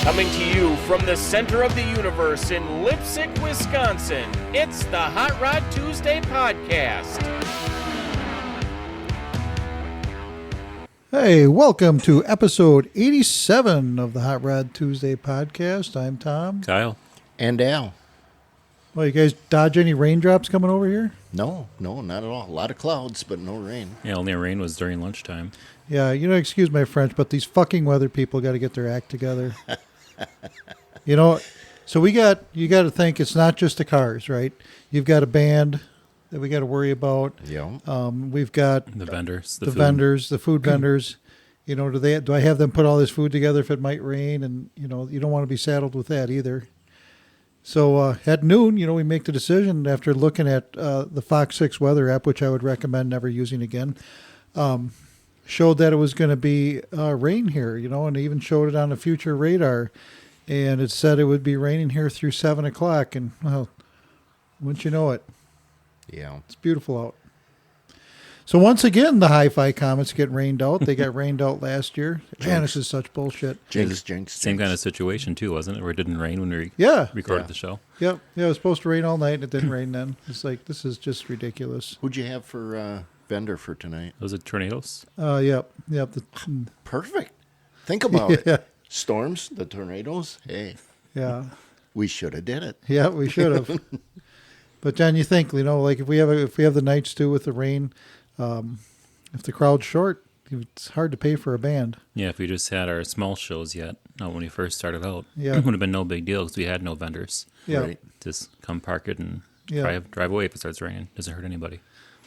Coming to you from the center of the universe in Lipsick, Wisconsin, it's the Hot Rod Tuesday podcast. Hey, welcome to episode 87 of the Hot Rod Tuesday podcast. I'm Tom. Kyle. And Al. Well, you guys dodge any raindrops coming over here? No, not at all. A lot of clouds, but no rain. Yeah, only rain was during lunchtime. Yeah, excuse my French, but these fucking weather people got to get their act together. So you got to think it's not just the cars, right? You've got a band that we got to worry about. Yeah. We've got The vendors. the food vendors. Do I have them put all this food together if it might rain? And, you don't want to be saddled with that either. So at noon, we make the decision after looking at the Fox 6 weather app, which I would recommend never using again, showed that it was going to be rain here, and even showed it on a future radar. And it said it would be raining here through 7 o'clock. And, well, wouldn't you know it? Yeah. It's beautiful out. So once again, the hi-fi comets get rained out. They got rained out last year. Man, this is such bullshit. Jinx. Same kind of situation, too, wasn't it? Where it didn't rain when we recorded the show. Yep. Yeah, it was supposed to rain all night, and it didn't rain then. It's like, this is just ridiculous. Who'd you have for vendor for tonight? Was it tornadoes? Yep. Perfect. Think about Yeah. it. Storms, the tornadoes. Hey, Yeah. we should have did it. Yeah, we should have. But John, you think, like if we have the nights too with the rain, if the crowd's short, it's hard to pay for a band. Yeah, if we just had our small shows yet, when we first started out, Yeah. it would have been no big deal because we had no vendors. Yeah. Right. Just come park it and Yeah. drive away if it starts raining. Doesn't hurt anybody.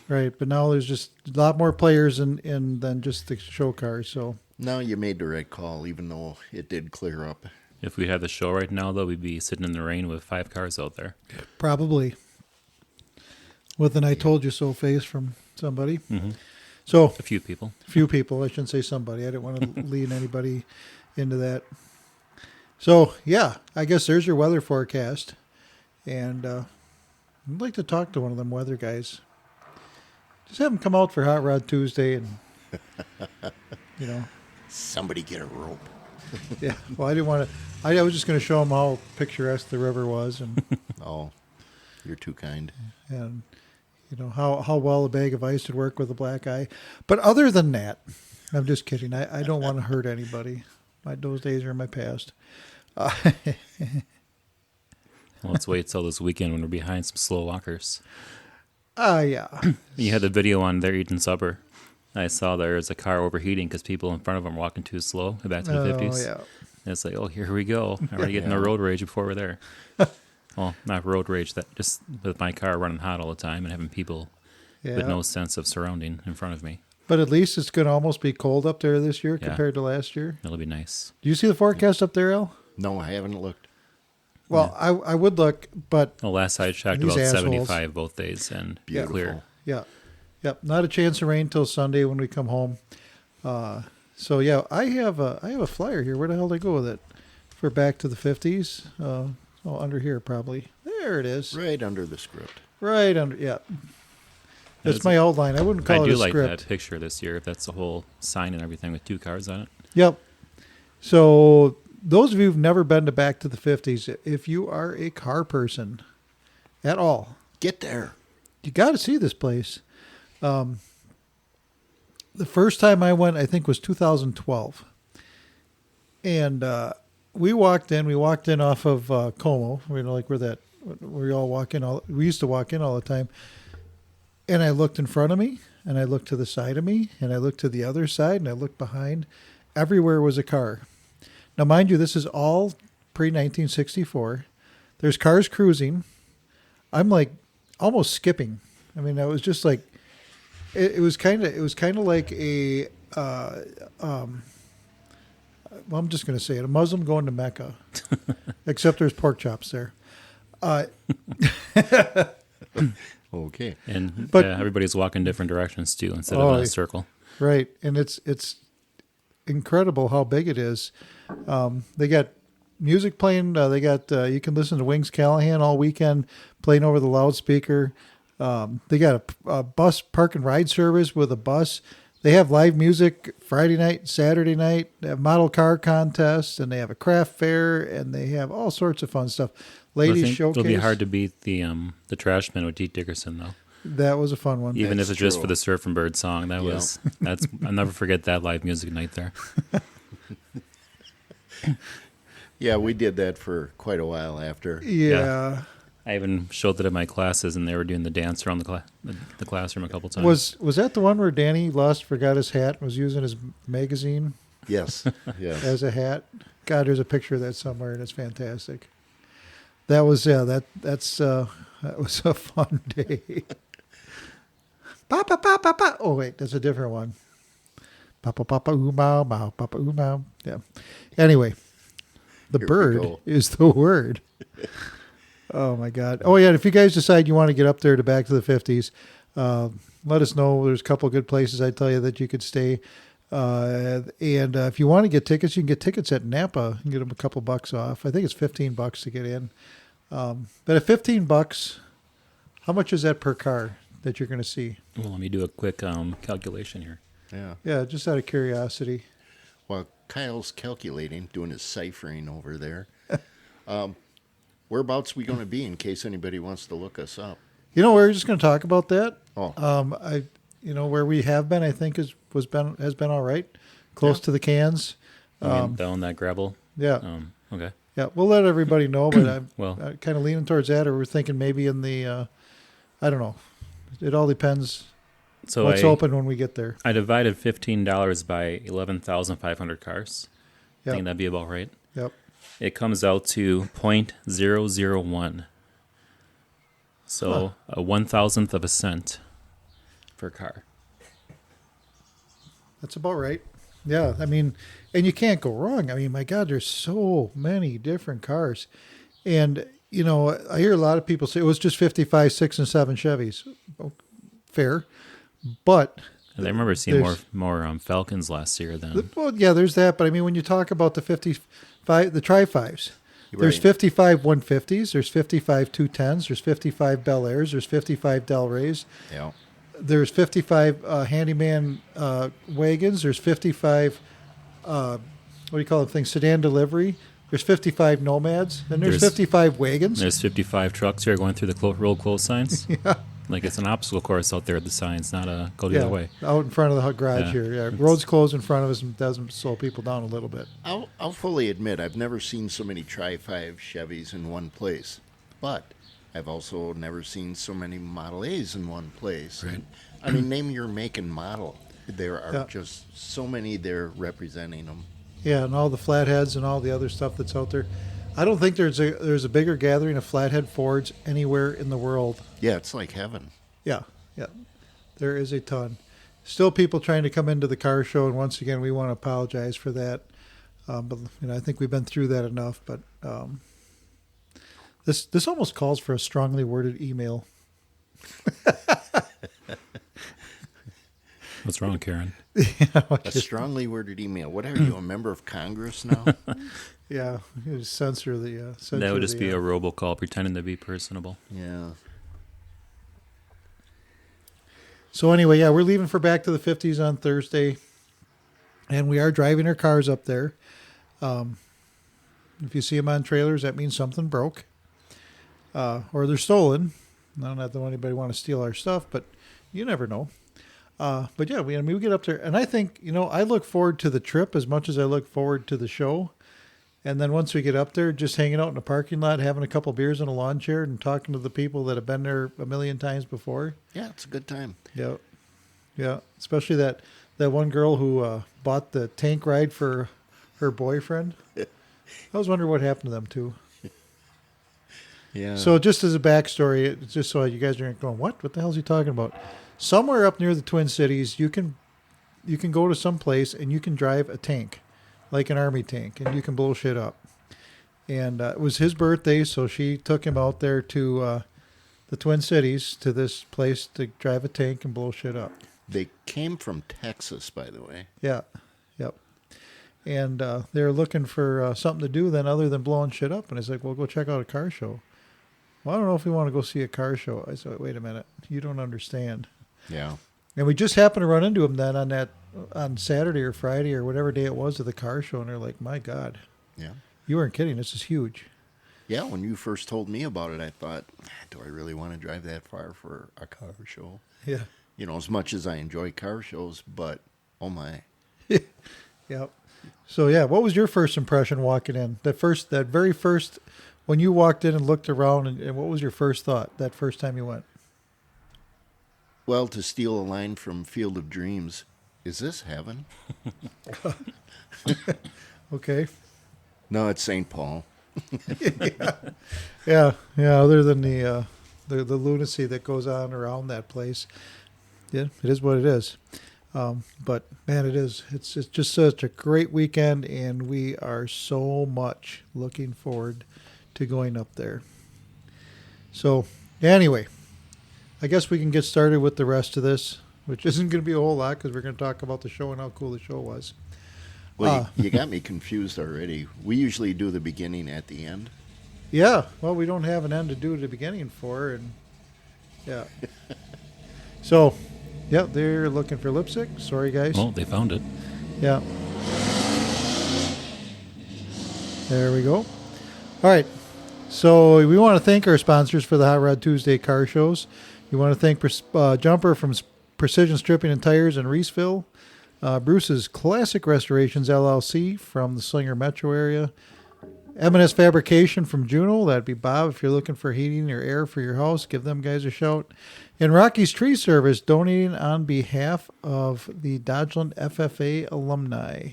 Right. But now there's just a lot more players in than just the show cars. So No, you made the right call, even though it did clear up. If we had the show right now, though, we'd be sitting in the rain with 5 cars out there. probably with an "I told you so" face from somebody. Mm-hmm. So A few people. few people. I shouldn't say somebody. I didn't want to lead anybody into that. So, yeah, I guess there's your weather forecast. And I'd like to talk to one of them weather guys. Just have them come out for Hot Rod Tuesday and, Somebody get a rope. yeah. Well, I didn't want to. I was just going to show them how picturesque the river was and, Oh, you're too kind. and how well a bag of ice would work with a black eye. But other than that, I'm just kidding. I don't want to hurt anybody. Those days are in my past. Well, let's wait till this weekend when we're behind some slow walkers. Yeah. You had the video on there eating supper. I saw there's a car overheating because people in front of them are walking too slow back to the 50s. Oh, yeah. And it's like, oh, here we go. I'm already getting the road rage before we're there. Well, not road rage, that just with my car running hot all the time and having people Yeah. with no sense of surrounding in front of me. But at least it's going to almost be cold up there this year Yeah. compared to last year. It'll be nice. Do you see the forecast up there, Al? No, I haven't looked. Well, I would look, but Well, last I checked, These about assholes. 75 both days and Beautiful. clear. yeah. Yep, not a chance of rain till Sunday when we come home. So yeah, I have a flyer here. Where the hell did I go with it? For Back to the 50s. Under here probably. There it is. Right under the script. Right under. Yeah. That's Is my it- outline. I wouldn't call I it do a like script. that picture this year. If that's the whole sign and everything with 2 cars on it. Yep. So those of you who've never been to Back to the 50s, if you are a car person at all, Get there. you got to see this place. The first time I went, I think, was 2012. And we walked in off of Como, like where we all walk in. We used to walk in all the time. And I looked in front of me, and I looked to the side of me, and I looked to the other side, and I looked behind. Everywhere was a car. Now, mind you, this is all pre-1964. There's cars cruising. I'm like almost skipping. I mean, I was just like, it was kind of like a, well, I'm just going to say it, a Muslim going to Mecca, except there's pork chops there. Okay. And But- everybody's walking different directions too instead of in a circle. Right, and it's incredible how big it is. They got music playing. They got you can listen to Wings Callahan all weekend playing over the loudspeaker. They got a bus park and ride service with a bus They have live music Friday night, Saturday night. They have model car contests, and they have a craft fair, and they have all sorts of fun stuff. Ladies showcase. It'll be hard to beat the Trashman with Deke Dickerson, though. That was a fun one. Even That's if it's just true. for the Surf and Bird song, I'll never forget that live music night there. Yeah, we did that for quite a while after. Yeah. I even showed that at my classes, and they were doing the dance around the classroom a couple times. Was that the one where Danny forgot his hat and was using his magazine Yes, yes. as a hat? God, there's a picture of that somewhere, and it's fantastic. That was that was a fun day. Papa, papa, papa. Oh wait, that's a different one. Papa, papa, oo, mow, mow, papa, oo, mow. Yeah. Anyway, the Here we bird go. is the word. Oh my God. Oh yeah. If you guys decide you want to get up there to Back to the 50s, let us know. There's a couple of good places I tell you that you could stay. And if you want to get tickets, you can get tickets at Napa. You can get them a couple bucks off. I think it's $15 to get in. But at $15, how much is that per car that you're going to see? Well, let me do a quick calculation here. Yeah. Yeah, just out of curiosity. While Kyle's calculating, doing his ciphering over there, whereabouts we going to be in case anybody wants to look us up? You know, we're just going to talk about that. Oh, Where we have been, I think has been all right, close Yeah. to the cans. Down that gravel. Yeah, Okay. yeah. We'll let everybody know, but I'm Well, kind of leaning towards that, or we're thinking maybe in the, I don't know. It all depends so what's open when we get there. I divided $15 by 11,500 cars. I Yep. think that'd be about right. Yep. It comes out to 0.001. So a 1,000th of a cent per car. That's about right. Yeah, I mean, and you can't go wrong. I mean, my God, there's so many different cars. And, you know, I hear a lot of people say it was just 55, 6, and 7 Chevys. Oh, fair. But, I remember seeing There's- more Falcons last year than. well, yeah, there's that. But, I mean, when you talk about the 55, the Tri-5s, there's Right. 55 150s, there's 55 210s, there's 55 Bel Airs, there's 55 Del Reys, yeah. there's 55 handyman wagons. There's 55, what do you call them things, sedan delivery. There's 55 Nomads. Then there's There's- 55 wagons. There's 55 trucks here going through the road closed signs. Yeah. Like it's an obstacle course out there at the signs, not a go the other way. out in front of the garage Yeah. here. Yeah, roads closed in front of us and doesn't slow people down a little bit. I'll fully admit I've never seen so many Tri-5 Chevys in one place, but I've also never seen so many Model A's in one place. Right. And, I mean, name your make and model. There are Yeah. just so many there representing them. Yeah, and all the flatheads and all the other stuff that's out there. I don't think there's a bigger gathering of flathead Fords anywhere in the world. Yeah, it's like heaven. Yeah, yeah. There is a ton. Still people trying to come into the car show, and once again, we want to apologize for that. But you know, I think we've been through that enough. But this almost calls for a strongly worded email. What's wrong, Karen? A strongly worded email. What are you, a member of Congress now? Yeah, you just censor the. Censor That would just the, be a robocall pretending to be personable. Yeah. So anyway, yeah, we're leaving for Back to the 50s on Thursday, and we are driving our cars up there. If you see them on trailers, that means something broke, or they're stolen. No, not that anybody want to steal our stuff, but you never know. But yeah, we get up there, and I think, you know, I look forward to the trip as much as I look forward to the show. And then once we get up there, just hanging out in the parking lot, having a couple beers in a lawn chair, and talking to the people that have been there a million times before. Yeah, it's a good time. Yeah, yeah. Especially that one girl who bought the tank ride for her boyfriend. I was wondering what happened to them too. Yeah. So just as a backstory, it's just so you guys aren't going, what the hell is he talking about? Somewhere up near the Twin Cities, you can go to some place and you can drive a tank, like an army tank, and you can blow shit up. And it was his birthday, so she took him out there to the Twin Cities, to this place to drive a tank and blow shit up. They came from Texas, by the way. Yeah, yep. And they're looking for something to do then other than blowing shit up. And it's like, well, go check out a car show. Well, I don't know if we want to go see a car show. I said, wait a minute, you don't understand. Yeah. And we just happened to run into him then on Saturday or Friday or whatever day it was at the car show, and they're like, "My God, Yeah. you weren't kidding. This is huge." Yeah, when you first told me about it, I thought, do I really want to drive that far for a car show? Yeah. As much as I enjoy car shows, but oh my. Yep. So yeah, what was your first impression walking in? That very first, when you walked in and looked around, and what was your first thought that first time you went? Well, to steal a line from Field of Dreams, is this heaven? Okay. No, it's St. Paul. Yeah. Other than the lunacy that goes on around that place, yeah, it is what it is. But man, it's just such a great weekend, and we are so much looking forward to going up there. So anyway, I guess we can get started with the rest of this, which isn't going to be a whole lot because we're going to talk about the show and how cool the show was. Well, you got me confused already. We usually do the beginning at the end. Yeah, well, we don't have an end to do at the beginning for, and yeah. So, yeah, they're looking for lipstick. Sorry, guys. Well, they found it. Yeah. There we go. All right. So we want to thank our sponsors for the Hot Rod Tuesday car shows. We want to thank Jumper from Precision Stripping and Tires in Reeseville. Bruce's Classic Restorations LLC from the Slinger Metro area. M&S Fabrication from Juneau. That'd be Bob. If you're looking for heating or air for your house, give them guys a shout. And Rocky's Tree Service, donating on behalf of the Dodgeland FFA alumni.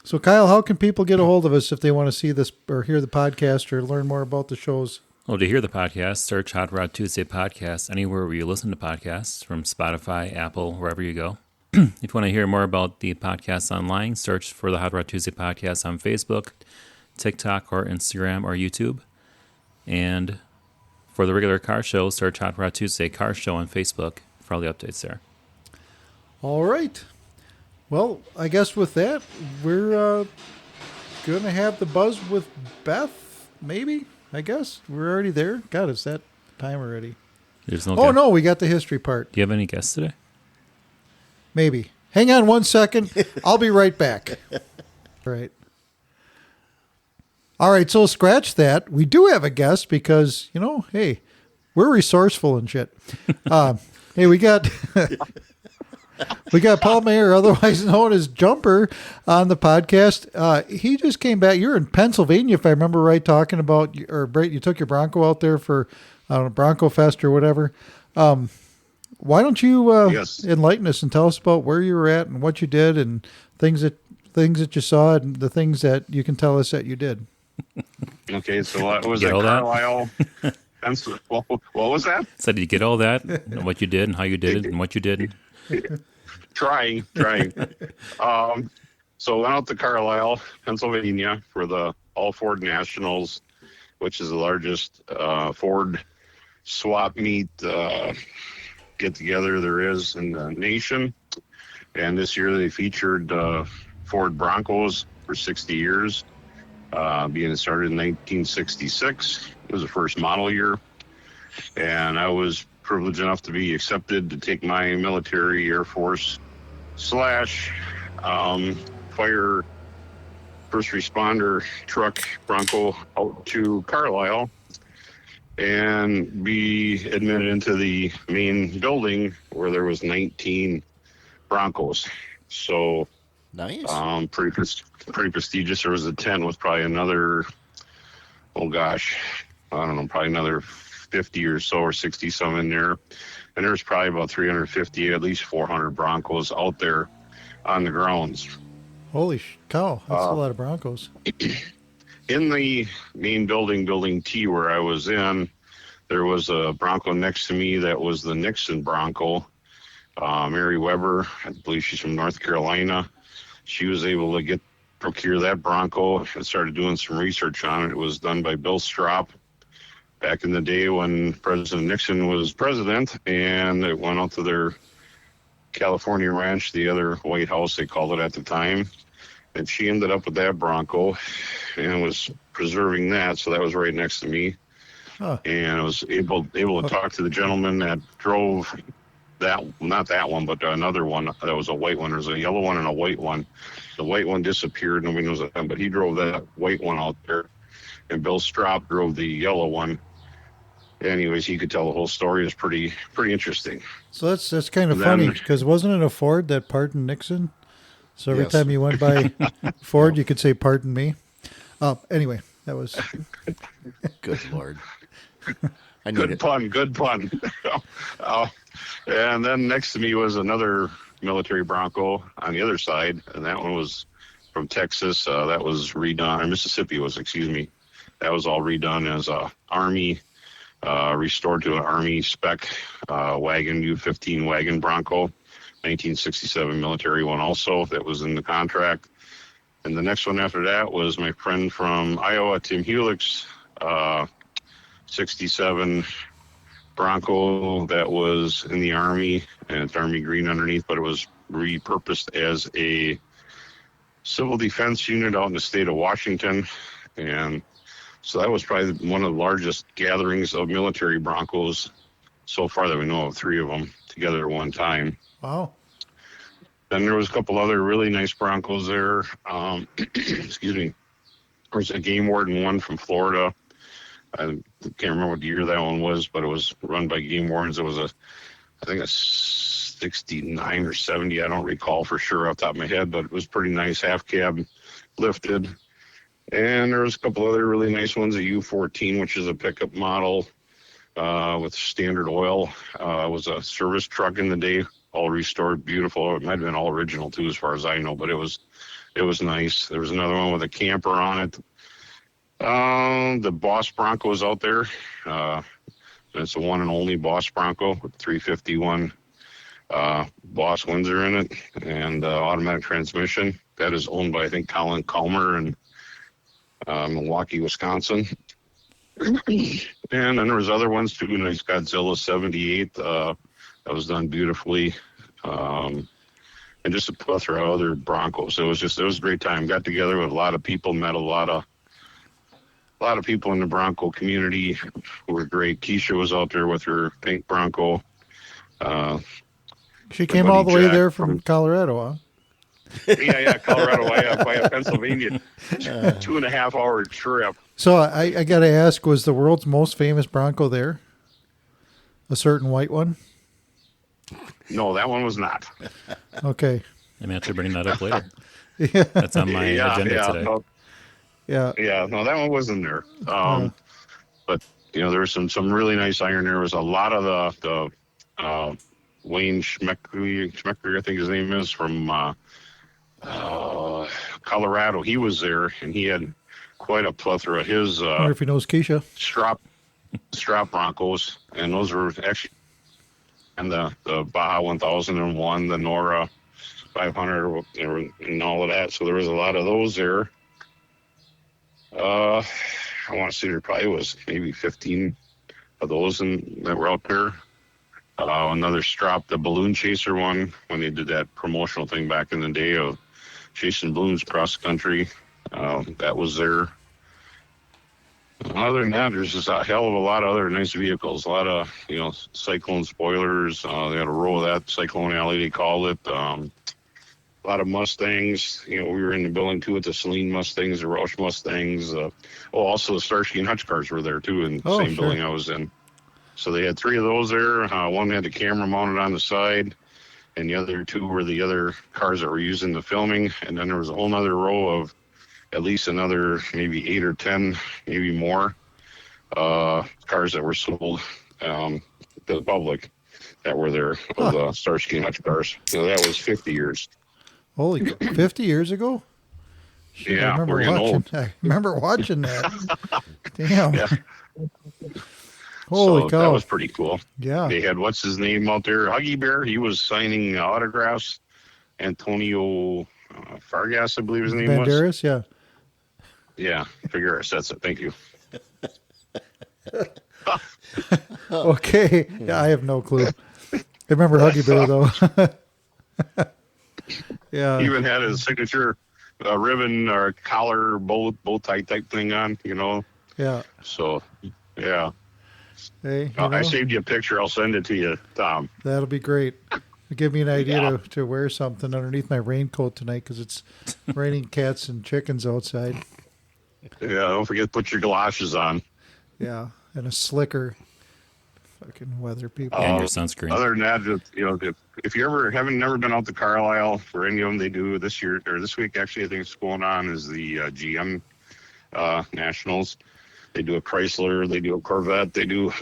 So, Kyle, how can people get a hold of us if they want to see this or hear the podcast or learn more about the shows? Well, to hear the podcast, search Hot Rod Tuesday Podcast anywhere where you listen to podcasts, from Spotify, Apple, wherever you go. If you want to hear more about the podcast online, search for the Hot Rod Tuesday Podcast on Facebook, TikTok, or Instagram, or YouTube. And for the regular car show, search Hot Rod Tuesday Car Show on Facebook for all the updates there. All right. Well, I guess with that, we're going to have the buzz with Beth, maybe, I guess. We're already there. God, it's that time already. There's no no, we got the history part. Do you have any guests today? Maybe. Hang on 1 second. I'll be right back. All right. All right, so scratch that. We do have a guest because, hey, we're resourceful and shit. Hey, we got Paul Mayer, otherwise known as Jumper, on the podcast. He just came back. You're in Pennsylvania, if I remember right, talking about, or Brett, you took your Bronco out there for Bronco Fest or whatever. Why don't you enlighten us and tell us about where you were at and what you did and things that you saw and the things that you can tell us that you did. Okay, so what was that, Carlisle? What was that? So did you get all that? And what you did and how you did it and what you did? Trying. So I went out to Carlisle, Pennsylvania for the All Ford Nationals, which is the largest Ford swap meet get-together there is in the nation. And this year they featured Ford Broncos for 60 years, being started in 1966. It was the first model year. And I was privileged enough to be accepted to take my military Air Force / fire first responder truck Bronco out to Carlisle and be admitted into the main building where there was 19 Broncos. So nice. Pretty prestigious. There was a 10 with probably another, probably another 50 or so or 60 some in there. And there's probably about 350, at least 400 Broncos out there on the grounds. Holy cow, that's a lot of Broncos. In the main building T where I was in, there was a Bronco next to me that was the Nixon Bronco. Mary Weber, I believe she's from North Carolina. She was able to procure that Bronco and started doing some research on it. It was done by Bill Strop back in the day when President Nixon was president, and it went out to their California ranch, the other White House, they called it at the time. And she ended up with that Bronco and was preserving that, so that was right next to me. Huh. And I was able to talk to the gentleman that drove not that one, but another one that was a white one. There's a yellow one and a white one. The white one disappeared. Nobody knows that, but he drove that white one out there, and Bill Straub drove the yellow one. Anyways, he could tell the whole story. It's pretty interesting. So that's kind of funny, because wasn't it a Ford that pardoned Nixon? So every time you went by Ford, you could say, "Pardon me." Anyway, that was Good Lord. Good pun. And then next to me was another military Bronco on the other side, and that one was from Texas. That was redone. Or Mississippi was, excuse me. That was all redone as a Army, restored to an Army spec wagon, U-15 wagon Bronco, 1967 military one also that was in the contract. And the next one after that was my friend from Iowa, Tim Hewlick's 67 Bronco that was in the Army, and it's Army green underneath, but it was repurposed as a civil defense unit out in the state of Washington. And so that was probably one of the largest gatherings of military Broncos so far that we know of, 3 of them together at one time. wow. Then there was a couple other really nice Broncos there. Excuse me. There was a game warden one from Florida. I can't remember what year that one was, but it was run by game wardens. It was I think a 69 or 70. I don't recall for sure off the top of my head, but it was pretty nice, half cab lifted. And there was a couple other really nice ones, a U-14, which is a pickup model with standard oil. It was a service truck in the day, all restored, beautiful. It might have been all original too, as far as I know, but it was nice. There was another one with a camper on it. The Boss Bronco is out there. It's the one and only Boss Bronco with 351 Boss Windsor in it, and automatic transmission. That is owned by, I think, Colin Calmer in Milwaukee, Wisconsin. And then there was other ones too. Nice Godzilla 78 that was done beautifully, and just a plethora of other Broncos. It was a great time. Got together with a lot of people, met a lot of people in the Bronco community who were great. Keisha was out there with her pink Bronco. She came all the way there from Colorado, huh? Yeah, Colorado via Pennsylvania. 2.5 hour trip. So I got to ask, was the world's most famous Bronco there? A certain white one? No, that one was not. Okay. I may have to bring that up later. Yeah. That's on my agenda today. No, no, that one wasn't there. But there was some really nice iron. There was a lot of the Wayne Schmecker, I think his name is, from Colorado. He was there, and he had quite a plethora. His I wonder if he knows Keisha. strap Broncos, and those were actually, and the Baja 1001, the Nora 500, and all of that. So there was a lot of those there. I want to say there probably was maybe 15 of those that were out there. Another strap, the Balloon Chaser one, when they did that promotional thing back in the day of chasing balloons across the country. That was there. Other than that, there's just a hell of a lot of other nice vehicles. A lot of, Cyclone spoilers. They had a row of that, Cyclone Alley, they called it. A lot of Mustangs. We were in the building too with the Celine Mustangs, the Roush Mustangs. Also the Starsky and Hutch cars were there too in the same building I was in. So they had 3 of those there. One had the camera mounted on the side, and the other 2 were the other cars that were used in the filming. And then there was a whole other row of at least another maybe 8 or 10, maybe more, cars that were sold to the public that were there, of the Starsky and Hutch cars. So that was 50 years. Holy, 50 years ago? Shit, Yeah, I remember watching that. Damn. Yeah. Holy cow. That was pretty cool. Yeah. They had, what's his name out there? Huggy Bear. He was signing autographs. Antonio Fargas, I believe his name was. Banderas, yeah. Yeah, Figueres. That's it. Thank you. Okay. Yeah, I have no clue. I remember Huggy Bear, though. Yeah. He even had his signature ribbon or collar, bow tie type thing on, Yeah. So, yeah. Hey, I saved you a picture. I'll send it to you, Tom. that'll be great. Give me an idea to wear something underneath my raincoat tonight because it's raining cats and chickens outside. Yeah, don't forget to put your galoshes on. Yeah, and a slicker. Fucking weather people. And your sunscreen. Other than that, if you haven't never been out to Carlisle for any of them, they do this year or this week. Actually, I think it's going on is the GM Nationals. They do a Chrysler, they do a Corvette, they do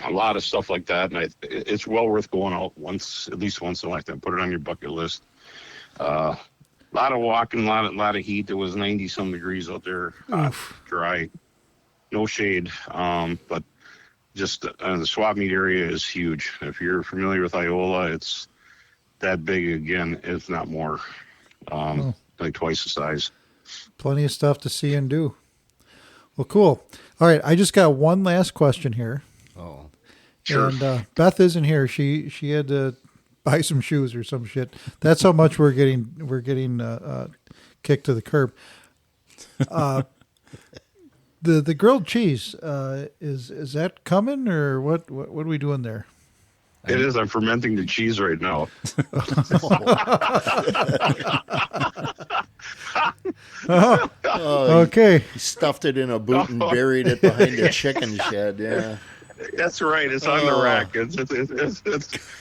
a lot of stuff like that, and it's well worth going out at least once in a lifetime. Put it on your bucket list. A lot of walking, a lot of heat. It was 90-some degrees out there, dry, no shade. But just the swap meet area is huge. If you're familiar with Iola, it's that big again, if not more, like twice the size. Plenty of stuff to see and do. Well, cool. All right, I just got one last question here. Oh, Sure. And Beth isn't here. She had to buy some shoes or some shit. That's how much we're getting kicked to the curb. The grilled cheese is that coming or what are we doing there? It is. I'm fermenting the cheese right now. Okay. He stuffed it in a boot and buried it behind a chicken shed. Yeah. That's right. It's on the rack.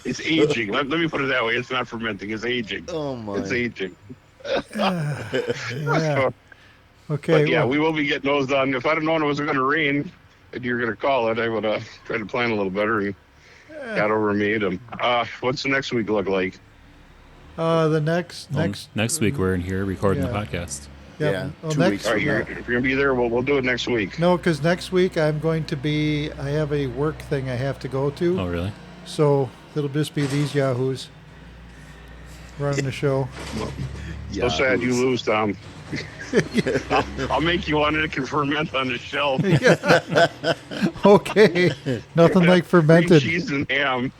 It's aging. Let me put it that way. It's not fermenting. It's aging. Oh my! It's aging. Yeah. Okay. But yeah, well, we will be getting those done. If I'd have known it was going to rain and you were going to call it, I would have tried to plan a little better and got over and made them. What's the next week look like? the next Next week we're in here recording the Yeah. podcast. Yeah, well, 2 next weeks All right, from now. if you're going to be there, we'll do it next week. No, because next week I have a work thing I have to go to. Oh, really? So it'll just be these yahoos running the show. So sad you lose, Tom. I'll make you one that can ferment on the shelf. Okay. Nothing like fermented. Cream cheese and ham.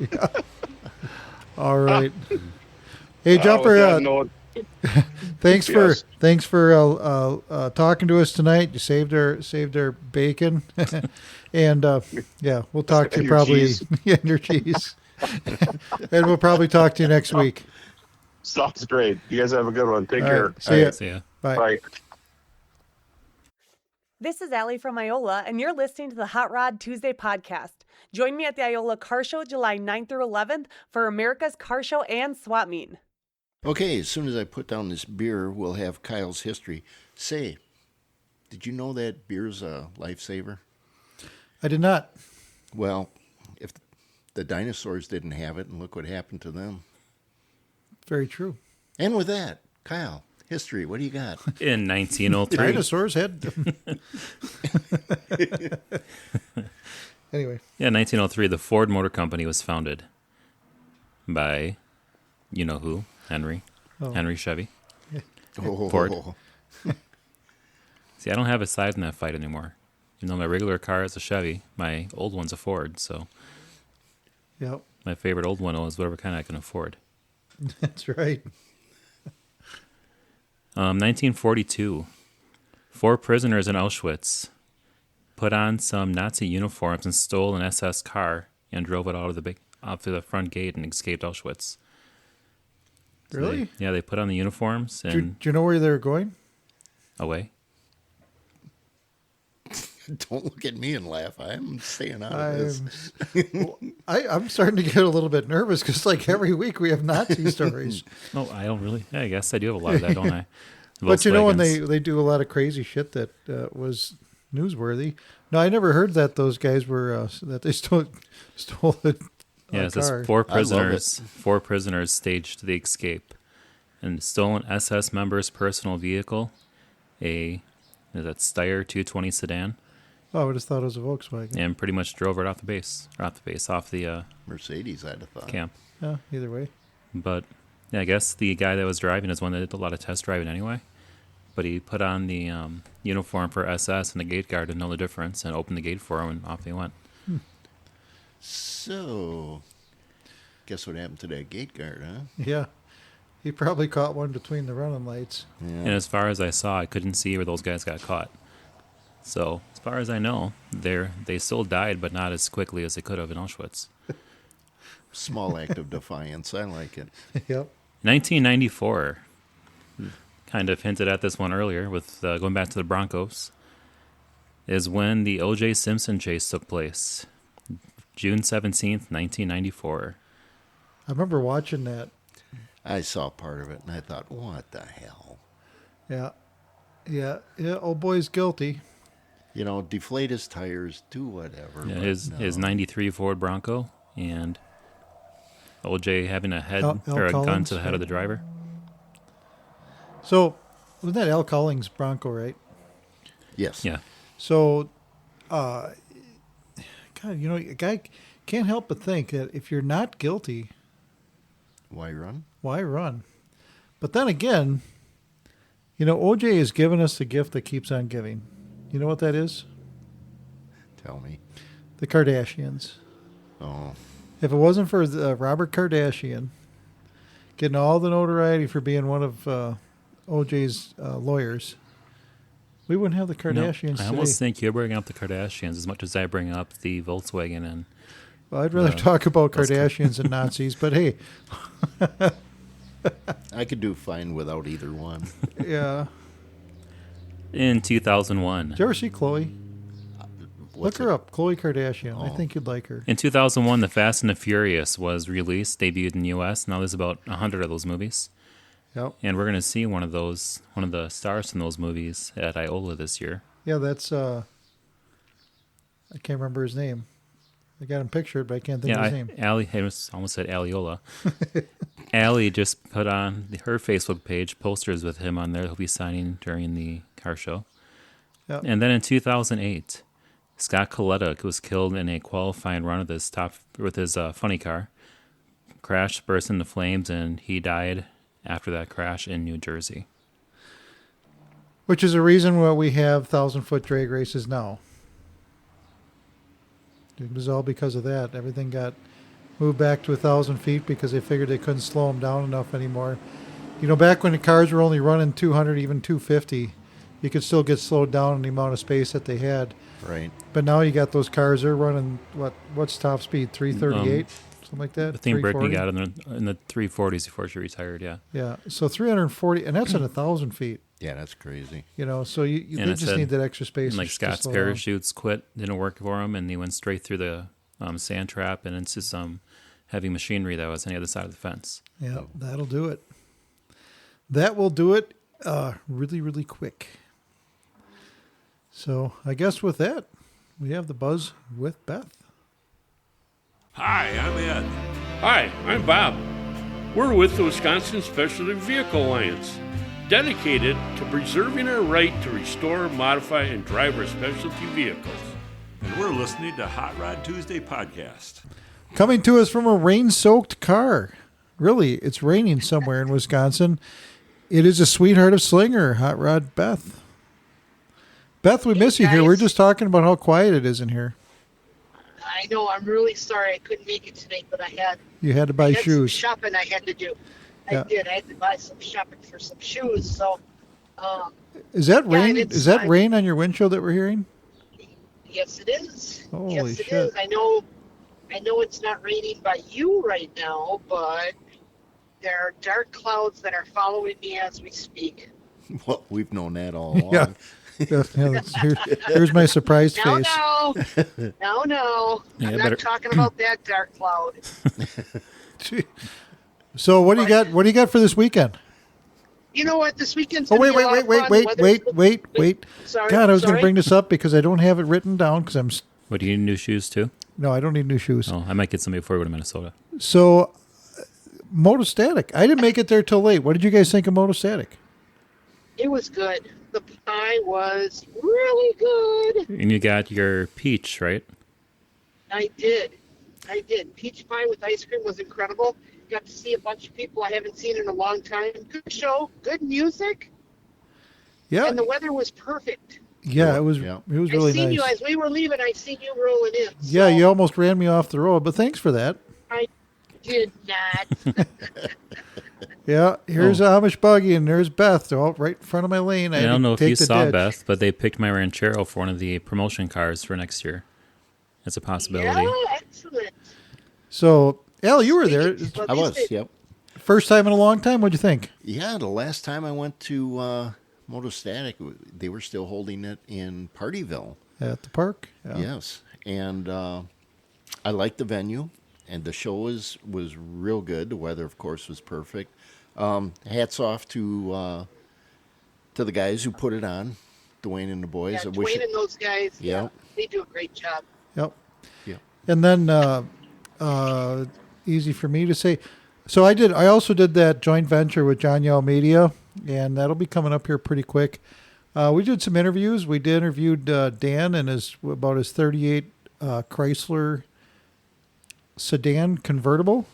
All right. Hey, With Jumper. that note, Thanks Yes. for talking to us tonight. You saved our bacon, and we'll talk to And you your probably cheese. and your cheese, and we'll probably talk to you next week. sounds great. You guys have a good one. Take All care. right, see ya. See ya. Bye. Bye. This is Allie from Iola, and you're listening to the Hot Rod Tuesday podcast. Join me at the Iola Car Show July 9th through 11th for America's Car Show and Swap Meet. Okay, as soon as I put down this beer, we'll have Kyle's history. Say, did you know that beer's a lifesaver? I did not. Well, if the dinosaurs didn't have it, and look what happened to them. Very true. And with that, Kyle, history, what do you got? In 1903. Dinosaurs had. Anyway, Yeah, 1903, the Ford Motor Company was founded by, you know who, Henry Chevy. Oh, Ford. See, I don't have a side in that fight anymore. You know, my regular car is a Chevy. My old one's a Ford, so yep, my favorite old one is whatever kind I can afford. that's right. 1942, 4 prisoners in Auschwitz put on some Nazi uniforms and stole an SS car and drove it out through the front gate and escaped Auschwitz. So Really? they put on the uniforms Do and you know where they were going? away. don't look at me and laugh. I'm staying out of this. I'm starting to get a little bit nervous because, like, every week we have Nazi stories. Oh, I don't really. Yeah, I guess I do have a lot of that, don't I? But you know, when Volkswagens. they do a lot of crazy shit that was newsworthy. No, I never heard that those guys were that they stole the Yeah, it car. says 4 I love prisoners. 4 prisoners staged the escape, and stolen SS member's personal vehicle, is that Steyr 220 sedan, Oh, I would have thought it was a Volkswagen. and pretty much drove it off the Mercedes, I'd have thought. camp. Yeah, either way. But yeah, I guess the guy that was driving is one that did a lot of test driving anyway. But he put on the uniform for SS, and the gate guard didn't know the difference, and opened the gate for him, and off they went. So, guess what happened to that gate guard, huh? Yeah, he probably caught one between the running lights. And as far as I saw, I couldn't see where those guys got caught. So it's far as I know, they still died, but not as quickly as they could have in Auschwitz. Small act of defiance. I like it. Yep. 1994. Kind of hinted at this one earlier with going back to the Broncos. Is when the O.J. Simpson chase took place. June 17th, 1994. I remember watching that. I saw part of it, and I thought, what the hell? Yeah. Yeah. Old boy's guilty. You know, deflate his tires, do whatever. Yeah, but his 93 Ford Bronco, and O.J. having a Al gun Collins, to the head of the driver. So, wasn't that Al Collins' Bronco, right? Yes. Yeah. So, God, you know, a guy can't help but think that if you're not guilty, Why run? why run? But then again, you know, OJ has given us the gift that keeps on giving. You know what that is? Tell me. The Kardashians. Oh, If it wasn't for Robert Kardashian getting all the notoriety for being one of OJ's lawyers, we wouldn't have the Kardashians I almost today. think you're bringing up the Kardashians as much as I bring up the Volkswagen and Well, I'd rather talk about Kardashians and Nazis, but hey, I could do fine without either one. yeah. in 2001. Did you ever see Khloe? What's Look her it? up, Khloe Kardashian. I Oh. think you'd like her. In 2001, The Fast and the Furious was released, debuted in the U.S. Now there's about 100 of those movies. Yep. And we're going to see one of the stars from those movies at Iola this year. Yeah, that's I can't remember his name. I got him pictured, but I can't think of his name. Allie, I almost said Aliola. Allie just put on her Facebook page posters with him on there. He'll be signing during the car show. Yep. And then in 2008, Scott Coletta was killed in a qualifying run of his funny car. Crashed, burst into flames, and he died after that crash in New Jersey. Which is a reason why we have 1,000-foot drag races now. It was all because of that. Everything got moved back to 1,000 feet because they figured they couldn't slow them down enough anymore. You know, back when the cars were only running 200, even 250, you could still get slowed down in the amount of space that they had. Right. But now you got those cars, they're running, what's top speed, 338? Something like that? I think Brittany 340? got in the 340s before she retired, yeah. Yeah, so 340, and that's at 1,000 feet. Yeah, that's crazy. You know, so they And it just said- need that extra space. And like to Scott's slow down. parachutes didn't work for him, and he went straight through the sand trap and into some heavy machinery that was on the other side of the fence. Yeah, that'll do it. That will do it really, really quick. So I guess with that, we have the buzz with Beth. Hi, I'm Ed. Hi, I'm Bob. We're with the Wisconsin Specialty Vehicle Alliance, dedicated to preserving our right to restore, modify, and drive our specialty vehicles. And we're listening to Hot Rod Tuesday podcast. Coming to us from a rain-soaked car. Really, it's raining somewhere in Wisconsin. It is a sweetheart of Slinger, Hot Rod Beth. Beth, we miss you here. guys. We're just talking about how quiet it is in here. I know. I'm really sorry I couldn't make it today, but You had to buy I had some shoes. shopping I had to do. Yeah. I did. I had to buy some shopping for some shoes. So, Is that Yeah, rain? it's Is that fine. rain on your windshield that we're hearing? yes, it is. Holy yes, it shit. is. I know it's not raining by you right now, but there are dark clouds that are following me as we speak. Well, we've known that all along. Yeah. Here's my surprised No, face. no. Yeah, I'm better- not talking about that dark cloud. So what do you got? What do you got for this weekend? You know what? This weekend's Oh, gonna wait. be a lot of fun. Weather's- Sorry, God, I was going sorry. to bring this up because I don't have it written down because What, do you need new shoes too? no, I don't need new shoes. Oh, I might get some before we go to Minnesota. So, Motostatic. I didn't make it there till late. What did you guys think of Motostatic? It was good. The pie was really good. And you got your peach, right? I did. Peach pie with ice cream was incredible. Got to see a bunch of people I haven't seen in a long time. Good show, good music, Yeah, and the weather was perfect. yeah, it was. Yeah. It was I really seen nice. you as we were leaving. I seen you rolling in. Yeah, so you almost ran me off the road, but thanks for that. I did not. Yeah, here's a Amish buggy, and there's Beth. They're all right in front of my lane. I don't know if you saw ditch. Beth, but they picked my Ranchero for one of the promotion cars for next year. That's a possibility. Yeah, excellent. So, Al, you were there. I was, yep. First time in a long time. What'd you think? Yeah, the last time I went to Motostatic, they were still holding it in Partyville. At the park? Yeah. Yes, and I liked the venue, and the show was real good. The weather, of course, was perfect. Hats off to the guys who put it on, Dwayne and the boys. Yeah, Dwayne and those guys, Yep. they do a great job. Yep. Yeah. And then, easy for me to say. So I also did that joint venture with John Yell Media, and that'll be coming up here pretty quick. We did some interviews. We interviewed Dan and about his 38 Chrysler sedan convertible.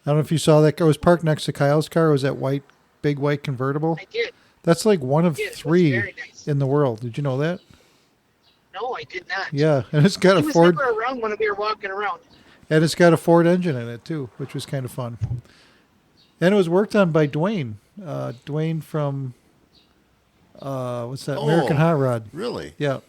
I don't know if you saw that car. It was parked next to Kyle's car. It was that big white convertible. I did. That's like one of It was 3 very nice. in the world. Did you know that? No, I did not. Yeah, and it's got He a was Ford. never around when we were walking around. And it's got a Ford engine in it, too, which was kind of fun. And it was worked on by Dwayne. Dwayne from, what's that, American Hot Rod. Really? Yeah.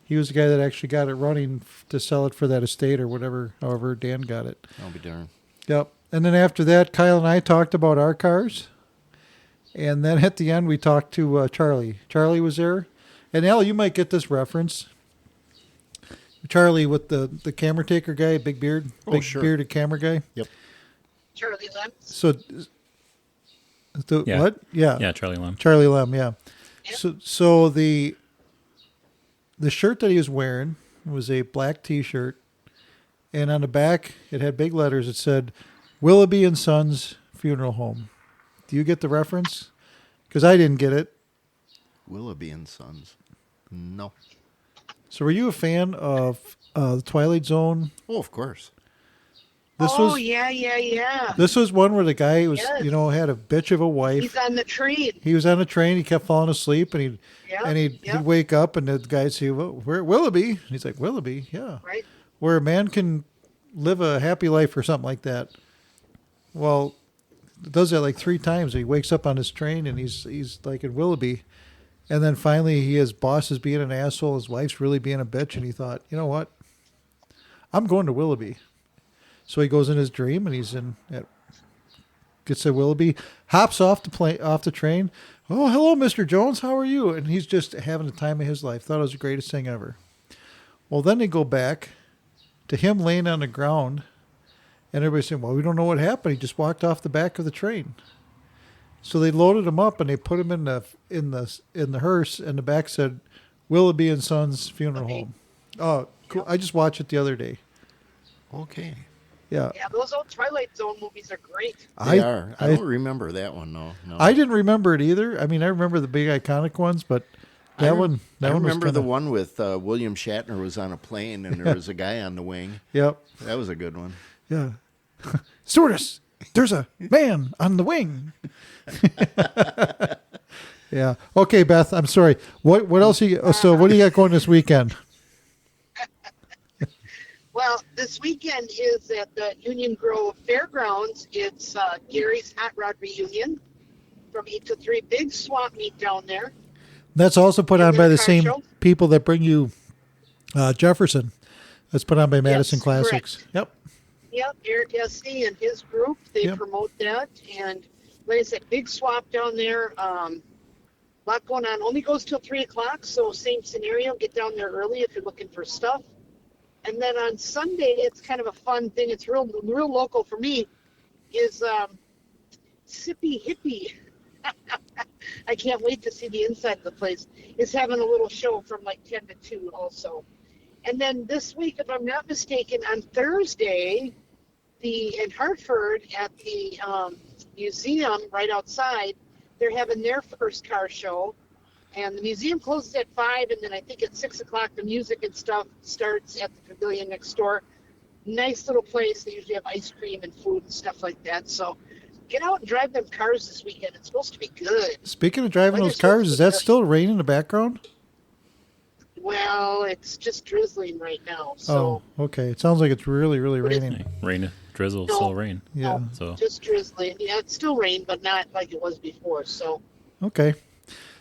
He was the guy that actually got it running to sell it for that estate or whatever, however Dan got it. I'll be darned. Yep. And then after that, Kyle and I talked about our cars. And then at the end, we talked to Charlie. Charlie was there. And Al, you might get this reference. Charlie with the camera taker guy, big beard, big sure. bearded camera guy. Yep. Charlie Lem. So, Yeah. what? Yeah. Yeah, Charlie Lem. Charlie Lem, yeah. Yep. So the shirt that he was wearing was a black T-shirt, and on the back it had big letters. It said, "Willoughby and Sons Funeral Home." Do you get the reference? Because I didn't get it. Willoughby and Sons. No. So were you a fan of the Twilight Zone? Oh, of course. Yeah. This was one where the guy was, Yes. had a bitch of a wife. He's on the train. He was on a train. He kept falling asleep, and he'd Yep. wake up, and the guy'd say, "Well, where Willoughby?" And he's like, "Willoughby, yeah, Right. where a man can live a happy life or something like that." Well, it does that like 3 times. He wakes up on his train, and he's like in Willoughby, and then finally his boss is being an asshole. His wife's really being a bitch, and he thought, you know what? I'm going to Willoughby. So he goes in his dream, and he's gets to Willoughby, hops off the train. "Oh, hello, Mr. Jones. How are you?" And he's just having the time of his life. Thought it was the greatest thing ever. Well, then they go back to him laying on the ground, and everybody's saying, "Well, we don't know what happened. He just walked off the back of the train." So they loaded him up, and they put him in the hearse, and the back said, "Willoughby and Sons Funeral Home." Oh, cool! I just watched it the other day. Okay. Yeah. Yeah, those old Twilight Zone movies are great. They are. I don't remember that one, no. I didn't remember it either. I mean, I remember the big iconic ones, but I one remember was the one with William Shatner was on a plane and there was a guy on the wing. Yep. That was a good one. Yeah. "Stewardess, there's a man on the wing." Yeah. Okay, Beth, I'm sorry. What else what do you got going this weekend? Well, this weekend is at the Union Grove Fairgrounds. It's Gary's Hot Rod Reunion from 8 to 3. Big swap meet down there. That's also put on And by the the car same show. people that bring you Jefferson. That's put on by Madison Yes, Classics. correct. Yep. Yep, Eric Esty and his group, they Yep. promote that. And like I said, big swap down there. Lot going on. Only goes till 3 o'clock, so same scenario. Get down there early if you're looking for stuff. And then on Sunday, it's kind of a fun thing. It's real local for me. Is Sippy Hippie. I can't wait to see the inside of the place. Is having a little show from like 10 to 2 also. And then this week, if I'm not mistaken, on Thursday, in Hartford at the museum right outside, they're having their first car show. And the museum closes at 5, and then I think at 6 o'clock the music and stuff starts at the pavilion next door. Nice little place. They usually have ice cream and food and stuff like that. So get out and drive them cars this weekend. It's supposed to be good. Speaking of driving Like those it's cars, supposed is to be that good. still rain in the background? Well, it's just drizzling right now. So Oh, okay. It sounds like it's really, really What is- raining. Raina. drizzle, No. still rain. Yeah. So Just drizzly. Yeah, it's still rain, but not like it was before. So Okay.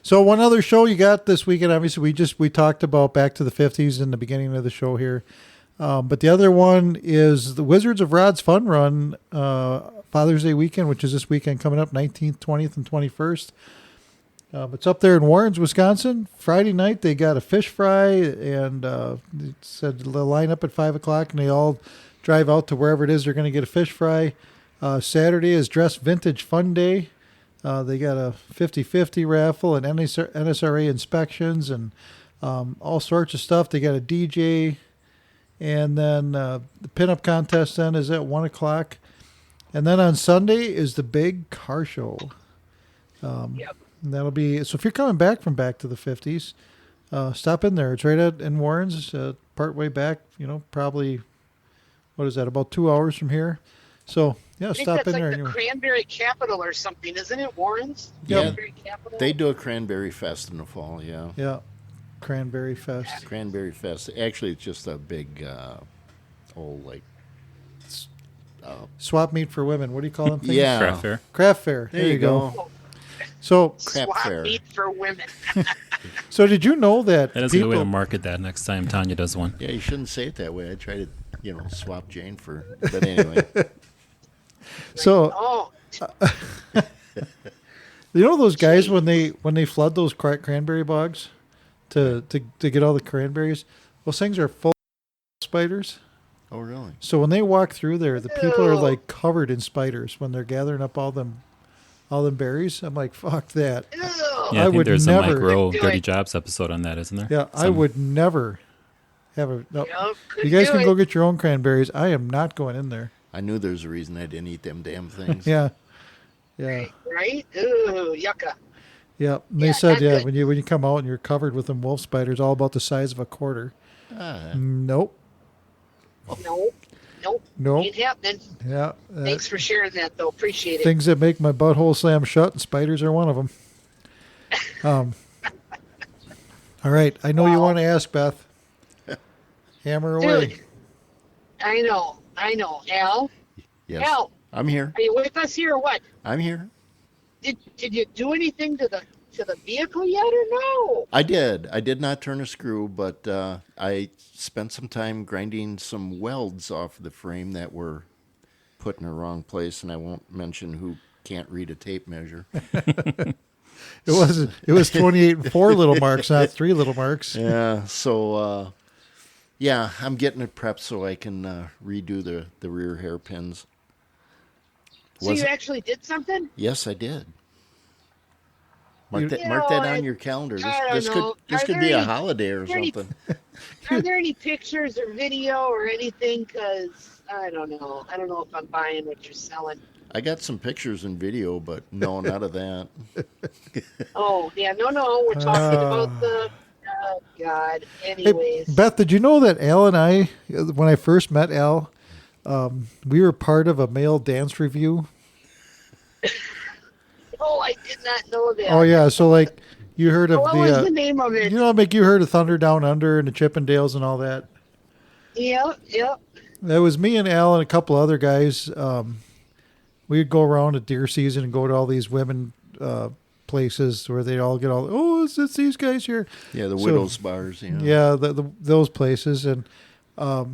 So one other show you got this weekend, obviously we talked about Back to the 50s in the beginning of the show here. But the other one is the Wizards of Rod's Fun Run, Father's Day weekend, which is this weekend coming up, 19th, 20th, and 21st. It's up there in Warrens, Wisconsin. Friday night they got a fish fry, and it said they'll line up at 5 o'clock, and they all drive out to wherever it is they're going to get a fish fry. Saturday is Dress Vintage Fun Day. They got a 50-50 raffle and NSRA inspections and all sorts of stuff. They got a DJ, and then the pinup contest then is at 1 o'clock. And then on Sunday is the big car show. yep. And that'll be, so if you're coming back from Back to the 50s, stop in there. It's right in Warrens, part way back, probably, what is that, about 2 hours from here. So, yeah, I think stop that's in like there. the anyway. Cranberry Capital or something, isn't it, Warren's? Yeah. Cranberry Capital? They do a Cranberry Fest in the fall, yeah. Yeah, Cranberry Fest. Cranberry Fest. Actually, it's just a big, Swap meet for women. What do you call them things? yeah. craft fair. Craft fair. There you go. So, Crap Swap fair. meet for women. so did you know that That is a good way to people, market that next time Tanya does one. Yeah, you shouldn't say it that way. I try to, swap Jane for, but anyway. so Oh, those guys when they flood those cranberry bogs to get all the cranberries, those things are full of spiders. Oh, really? So when they walk through there, the people are Ew. like covered in spiders when they're gathering up all them berries. I'm like, fuck that. ew. Yeah, I, I think would there's a Mike never- Rowe Do Dirty it. Jobs episode on that, isn't there? Yeah, I Some- would never have a. No. Yep, You guys do can it. go get your own cranberries. I am not going in there. I knew there's a reason I didn't eat them damn things. Yeah, yeah, Right? Ooh, yucca. yeah. And they Yeah, said, not yeah, good. when you come out and you're covered with them wolf spiders, all about the size of a quarter. Ah, Nope, Nope. nope. Ain't happening. Yeah, Thanks for sharing that, though. Appreciate it. things that make my butthole slam shut, and spiders are one of them. All right, I know you want to ask, Beth. Hammer away. Dude, I know. Al, yes. Al, I'm here. are you with us here or what? I'm here. Did you do anything to the vehicle yet or no? I did. I did not turn a screw, but I spent some time grinding some welds off the frame that were put in the wrong place, and I won't mention who can't read a tape measure. It was 28 and 4 little marks, not 3 little marks. Yeah, so yeah, I'm getting it prepped so I can redo the rear hairpins. So you actually did something? Yes, I did. Mark You- that, You mark know, that on I- your calendar. I don't This know. could Are there be a any- holiday or are there any- something. Are there any pictures or video or anything? Because I don't know. I don't know if I'm buying what you're selling. I got some pictures and video, but no, not of that. Oh, yeah. No. We're talking about the. Oh, God. Hey, Anyways. Beth, did you know that Al and I, when I first met Al, we were part of a male dance review? Oh, I did not know that. Oh, yeah. So, like, you heard of What was the the name of it? you heard of Thunder Down Under and the Chippendales and all that? Yep. That was me and Al and a couple other guys. We'd go around at deer season and go to all these women places where they all get it's these guys here. Yeah, the So- widows bars. You know. Yeah, those places. And Uh-huh.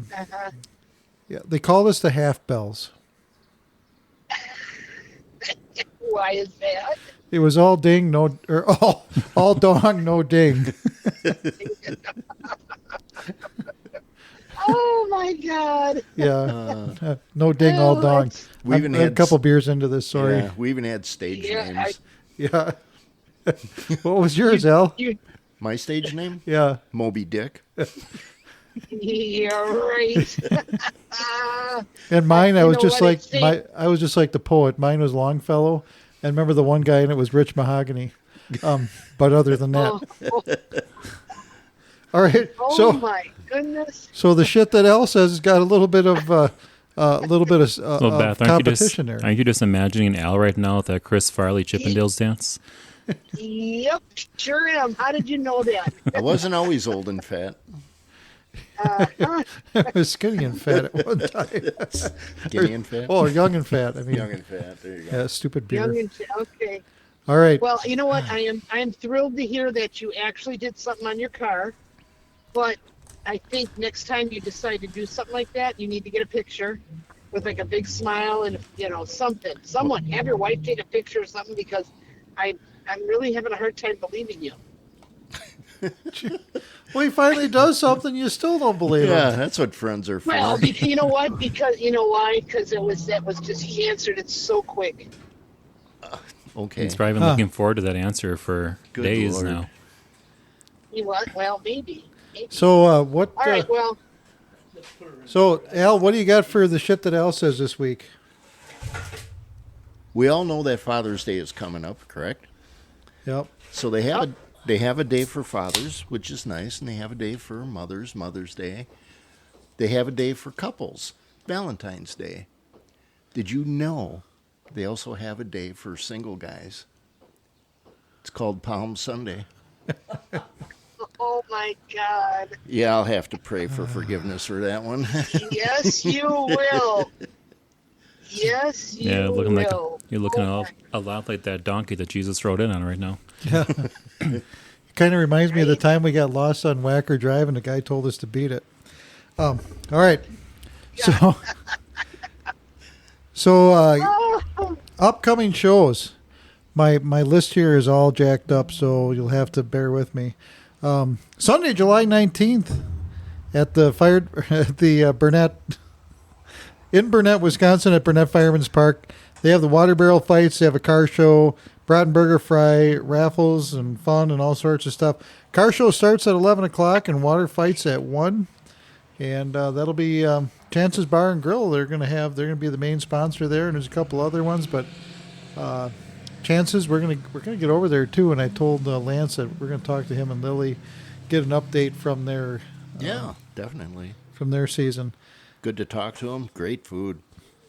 yeah, they called us the Half Bells. Why is that? It was all ding, no, or all dong, no ding. Oh, my God. Yeah, no ding, all Oh, dong. that's- We even I'm a had couple beers into this. Sorry. Yeah, we even had stage Yeah, names. Yeah. What was yours, Al? My stage name? Yeah. Moby Dick. Yeah, right. And mine, I You was know just what, like it's the- I was just like the poet. Mine was Longfellow, and remember the one guy, and it was Rich Mahogany. But other than that, all right. Oh, So my goodness. so the shit that Al says has got a little bit of So Beth, competition there. aren't you just imagining Al right now with that Chris Farley Chippendales dance? Yep, sure am. How did you know that? I wasn't always old and fat. I was skinny and fat at one time. Skinny and fat? Oh, young and fat. I mean, Young and fat. There you go. yeah, stupid beer. Young and okay. All right. Well, you know what? I am thrilled to hear that you actually did something on your car. But I think next time you decide to do something like that, you need to get a picture with like a big smile and something. Someone have your wife take a picture or something, because I'm really having a hard time believing you. Well, he finally does something you still don't believe Yeah, him. that's what friends are for. Well, you know what? Because you know why? Because that was just, he answered it so quick. Okay. He's probably been looking forward to that answer for Good days Lord. now. You what? Well, maybe. So what? All right. Well, So Al, what do you got for the shit that Al says this week? We all know that Father's Day is coming up, correct? Yep. So they have a day for fathers, which is nice, and they have a day for mothers, Mother's Day. They have a day for couples, Valentine's Day. Did you know they also have a day for single guys? It's called Palm Sunday. oh my God. Yeah, I'll have to pray for forgiveness for that one. Yes, you will. Yes, you Yeah, looking like will. you're looking Oh a lot like that donkey that Jesus rode in on right now. Yeah. It kind of reminds me of the time we got lost on Wacker Drive and the guy told us to beat it. All right. So upcoming shows. My list here is all jacked up, so you'll have to bear with me. Sunday, July 19th at the Burnett, in Burnett, Wisconsin, at Burnett Fireman's Park. They have the water barrel fights. They have a car show, Bratenburger fry, raffles, and fun, and all sorts of stuff. Car show starts at 11 o'clock, and water fights at 1. And that'll be Chance's Bar and Grill. They're going to be the main sponsor there, and there's a couple other ones, but Chance's, we're gonna get over there too. And I told Lance that we're going to talk to him and Lily, get an update from their Yeah, definitely. from their season. Good to talk to them. Great food.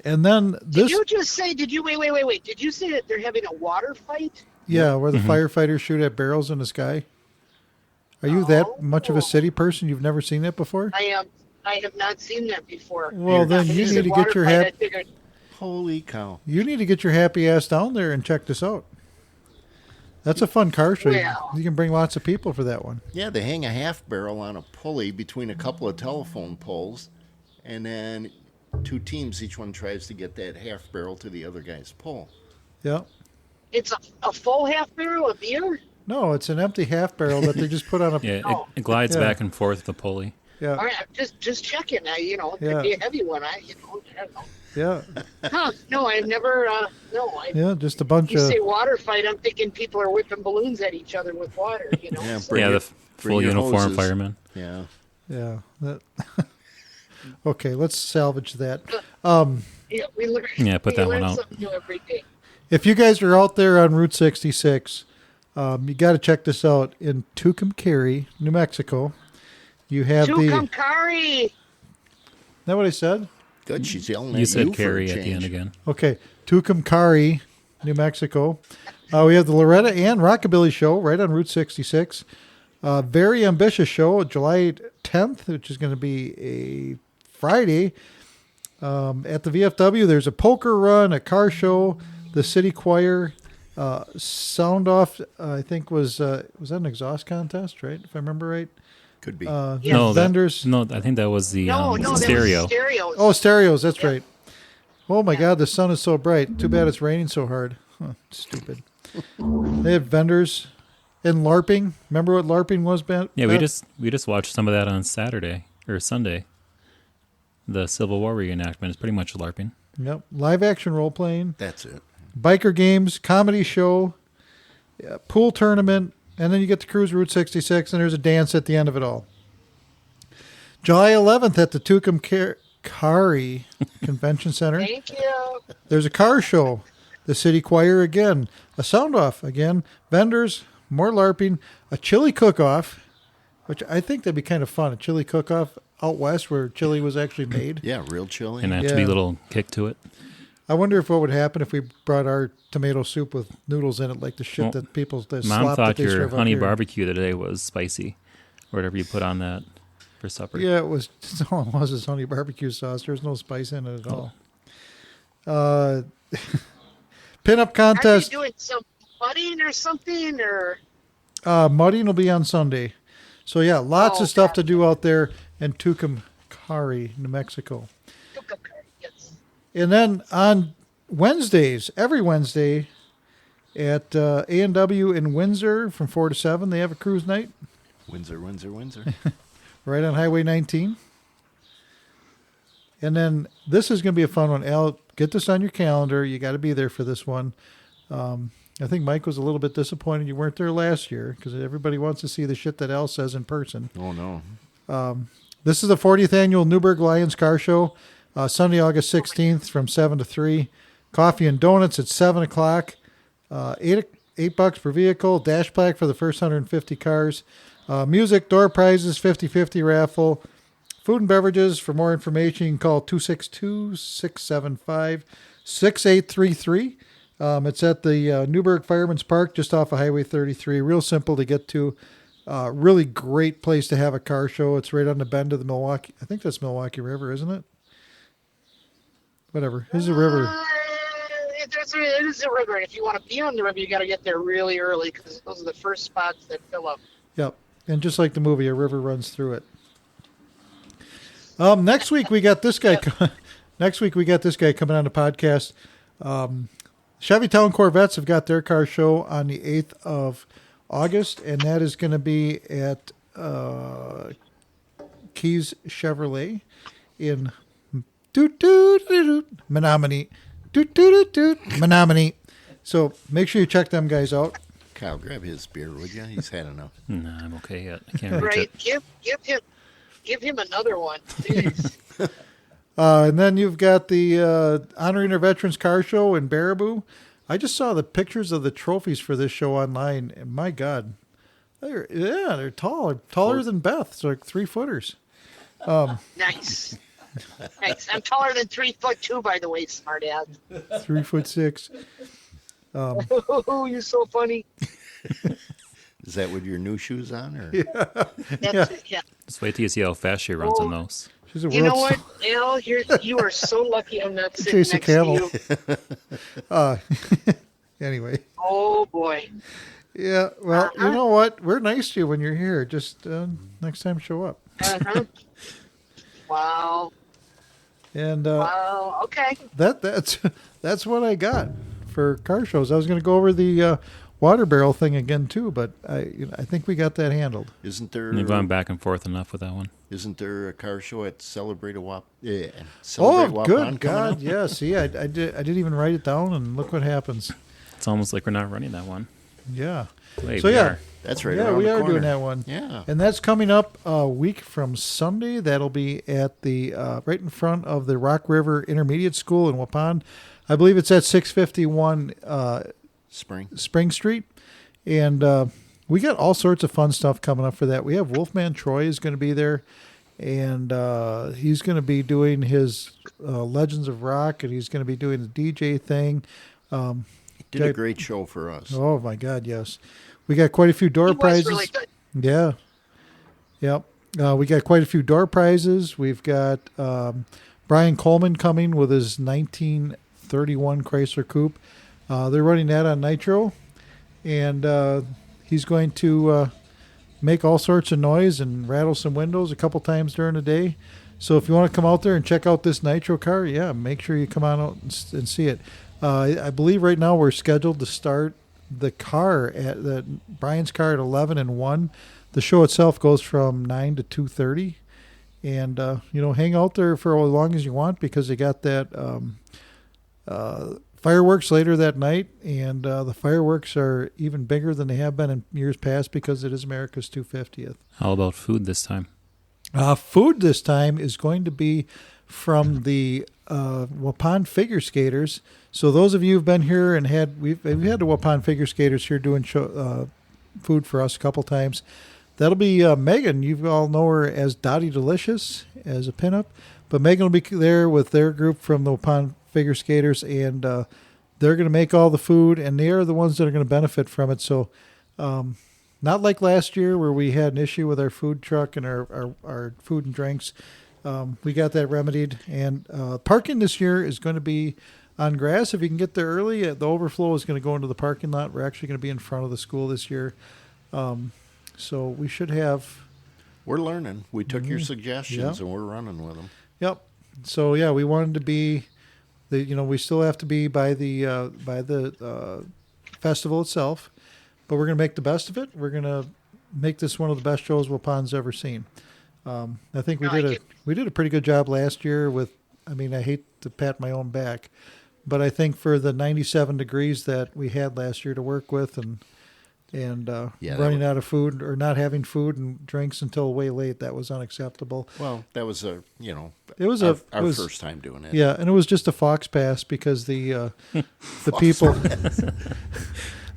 And then Did you just say? Did you wait? Did you say that they're having a water fight? Yeah, where the firefighters shoot at barrels in the sky. Are you that much of a city person? You've never seen that before? I have not seen that before. Well, then When you said need to water get your fight, I happy. figured, Holy cow. You need to get your happy ass down there and check this out. That's a fun car show. Well. You can bring lots of people for that one. Yeah, they hang a half barrel on a pulley between a couple of telephone poles, and then two teams, each one tries to get that half barrel to the other guy's pole. Yeah. it's a full half barrel of beer. No, it's an empty half barrel that they just put on a. Yeah, it glides Yeah. back and forth the pulley. Yeah. All right, I'm just checking. It Yeah. could be a heavy one. I don't know. Yeah. Huh? No, I've never. Yeah. Just a bunch You of. say water fight, I'm thinking people are whipping balloons at each other with water. Yeah, So- bring Yeah, your- the bring full your uniform hoses. fireman. Yeah. Yeah. Okay, let's salvage that. Yeah, we learn. Yeah, put that we one learn out. something new every day. If you guys are out there on Route 66, you got to check this out. In Tucumcari, New Mexico, you have the. Is Tucumcari. that what I said? Good, she's yelling at You said for a carry at the end change. again. Okay, Tucumcari, New Mexico. We have the Loretta Ann Rockabilly Show right on Route 66. Very ambitious show, July 10th, which is going to be a Friday. At the VFW, there's a poker run, a car show, the city choir, sound off. I think was that an exhaust contest, right? If I remember right. Could be. No, vendors. I think that was the No, that stereo. was stereos. Oh, stereos. That's right. Oh my God, the sun is so bright. Too bad it's raining so hard. Huh, stupid. They had vendors and LARPing. Remember what LARPing was, Ben? Yeah, we just watched some of that on Saturday or Sunday. The Civil War reenactment is pretty much LARPing. Yep. Live action role playing, That's it. biker games, comedy show, pool tournament, and then you get to cruise Route 66, and there's a dance at the end of it all. July 11th at the Tucumcari Convention Center. Thank you. There's a car show, the city choir again, a sound off again, vendors, more LARPing, a chili cook-off, which I think that'd be kind of fun, a chili cook-off out west where chili was actually made. Yeah, real chili. And that to be Yeah. a little kick to it. I wonder if what would happen if we brought our tomato soup with noodles in it, like the shit Well, that people, the Mom slop that thought they your serve up honey here. barbecue today was spicy, or whatever you put on that. for supper. Yeah, it was. All it was is honey barbecue sauce. There's no spice in it at all. Pinup Are contest. you doing some mudding or something, or? Mudding will be on Sunday. So yeah, lots Oh, of stuff to gotcha. do out there in Tucumcari, New Mexico. Yes. And then on Wednesdays, every Wednesday at A&W in Windsor from 4 to 7, they have a cruise night Windsor. right on Highway 19. And then this is going to be a fun one. Al, get this on your calendar. You got to be there for this one. I think Mike was a little bit disappointed you weren't there last year because everybody wants to see the shit that Al says in person. Oh, no. This is the 40th annual Newburgh Lions Car Show, Sunday, August 16th from 7 to 3. Coffee and donuts at 7 o'clock. $8 per vehicle. Dash plaque for the first 150 cars. Music, door prizes, 50-50 raffle. Food and beverages. For more information, you can call 262-675-6833. It's at the Newburgh Fireman's Park, just off of Highway 33. Real simple to get to. Really great place to have a car show. It's right on the bend of the Milwaukee. I think that's Milwaukee River, isn't it? Whatever. It's a river. It is a river. And if you want to be on the river, you got to get there really early because those are the first spots that fill up. Yep. And just like the movie, a river runs through it. Next week we got this guy. Next week we got this guy coming on the podcast. Chevy Town Corvettes have got their car show on the 8th of August, and that is going to be at Keys Chevrolet in Menominee. Menominee. So make sure you check them guys out. Kyle, grab his beer, would you? He's had enough. No, I'm okay yet. I can't reach Right. it. Give him another one, please. And then you've got the Honoring Our Veterans Car Show in Baraboo. I just saw the pictures of the trophies for this show online, and my God, they're tall, taller than Beth. It's like 3-footers. Nice. Nice. I'm taller than 3'2", by the way, smart ass. 3'6". Oh, you're so funny. Is that with your new shoes on? Or? That's it, yeah. Just wait till you see how fast she runs on those. She's a You know world what, Al? You are so lucky I'm not sitting Chase a next camel. to you. Anyway. Oh, boy. Yeah, well, you know what? We're nice to you when you're here. Just next time, show up. Uh-huh. Wow. And Wow. Okay. that's what I got for car shows. I was going to go over the water barrel thing again too, but I think we got that handled. Isn't there? You've gone back and forth enough with that one. Isn't there a car show at Celebrate a Wap? Yeah. Oh, Waupun good coming God! up? Yeah, see, I didn't even write it down, and look what happens. It's almost like we're not running that one. Yeah. Wait, So we yeah, are. That's right. Yeah, around we the are corner. doing that one. Yeah. And that's coming up a week from Sunday. That'll be at the right in front of the Rock River Intermediate School in Waupun. I believe it's at 651 Spring Street. And we got all sorts of fun stuff coming up for that. We have Wolfman Troy is going to be there. And he's going to be doing his Legends of Rock, and he's going to be doing the DJ thing. Did a great show for us. Oh, my God, yes. We got quite a few door He was prizes. really good. Yeah. Yep. We got quite a few door prizes. We've got Brian Coleman coming with his 1931 Chrysler Coupe. They're running that on Nitro. And he's going to make all sorts of noise and rattle some windows a couple times during the day. So if you want to come out there and check out this Nitro car, yeah, make sure you come on out and see it. I believe right now we're scheduled to start the car at Brian's car at 11 and 1. The show itself goes from 9 to 2:30, and hang out there for as long as you want because they got that fireworks later that night, and the fireworks are even bigger than they have been in years past because it is America's 250th. How about food this time? Food this time is going to be from the Waupun Figure Skaters. So those of you who've been here and we've had the Waupun Figure Skaters here doing food for us a couple times. That'll be Megan. You all know her as Dottie Delicious as a pinup, but Megan will be there with their group from the Waupun Figure Skaters, and they're going to make all the food, and they are the ones that are going to benefit from it. So Not like last year where we had an issue with our food truck and our food and drinks. We got that remedied. And parking this year is going to be on grass. If you can get there early, the overflow is going to go into the parking lot. We're actually going to be in front of the school this year. So we should have... We're learning. We took your suggestions and we're running with them. Yep. So yeah, we wanted to be, we still have to be by the festival itself, but we're going to make the best of it. We're going to make this one of the best shows Waupun everver seen. I think we did a pretty good job last year with. I mean, I hate to pat my own back, but I think for the 97 degrees that we had last year to work with and running out of food or not having food and drinks until way late, that was unacceptable. Well, that was our first time doing it. Yeah, and it was just a fox pass because the people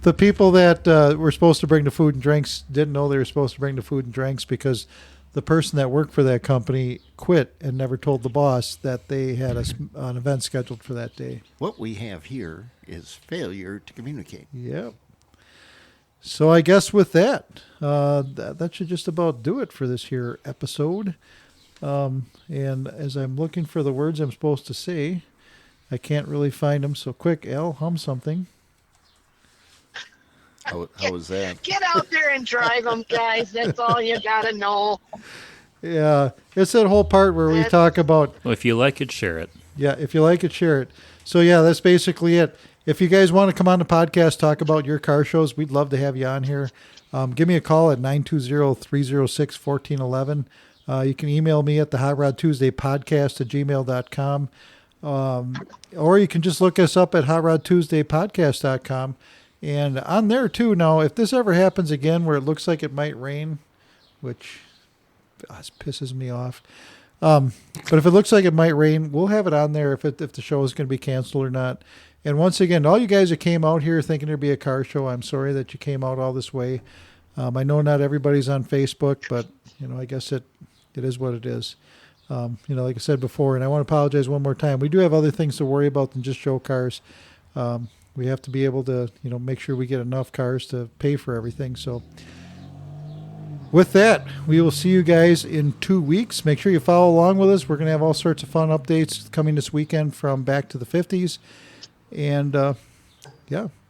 the people that were supposed to bring the food and drinks didn't know they were supposed to bring the food and drinks because the person that worked for that company quit and never told the boss that they had an event scheduled for that day. What we have here is failure to communicate. Yep. So I guess with that, that should just about do it for this here episode. And as I'm looking for the words I'm supposed to say, I can't really find them. So quick, Al, hum something. How was that? Get out there and drive them, guys. That's all you got to know. Yeah, it's that whole part where we talk about... Well, if you like it, share it. Yeah, if you like it, share it. So yeah, that's basically it. If you guys want to come on the podcast, talk about your car shows, we'd love to have you on here. Give me a call at 920-306-1411. You can email me at the Hot Rod Tuesday podcast at gmail.com. Or you can just look us up at hotrodtuesdaypodcast.com. And on there, too, now, if this ever happens again where it looks like it might rain, which pisses me off, but if it looks like it might rain, we'll have it on there if the show is going to be canceled or not. And once again, all you guys that came out here thinking there'd be a car show, I'm sorry that you came out all this way. I know not everybody's on Facebook, but, I guess it is what it is. Like I said before, and I want to apologize one more time. We do have other things to worry about than just show cars. We have to be able to, make sure we get enough cars to pay for everything. So with that, we will see you guys in 2 weeks. Make sure you follow along with us. We're going to have all sorts of fun updates coming this weekend from Back to the 50s. And,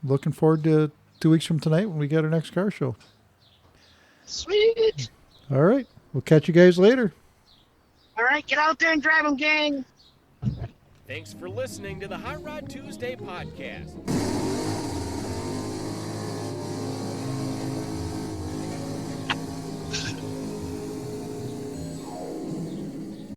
looking forward to 2 weeks from tonight when we get our next car show. Sweet. All right. We'll catch you guys later. All right. Get out there and drive them, gang. Thanks for listening to the Hot Rod Tuesday podcast.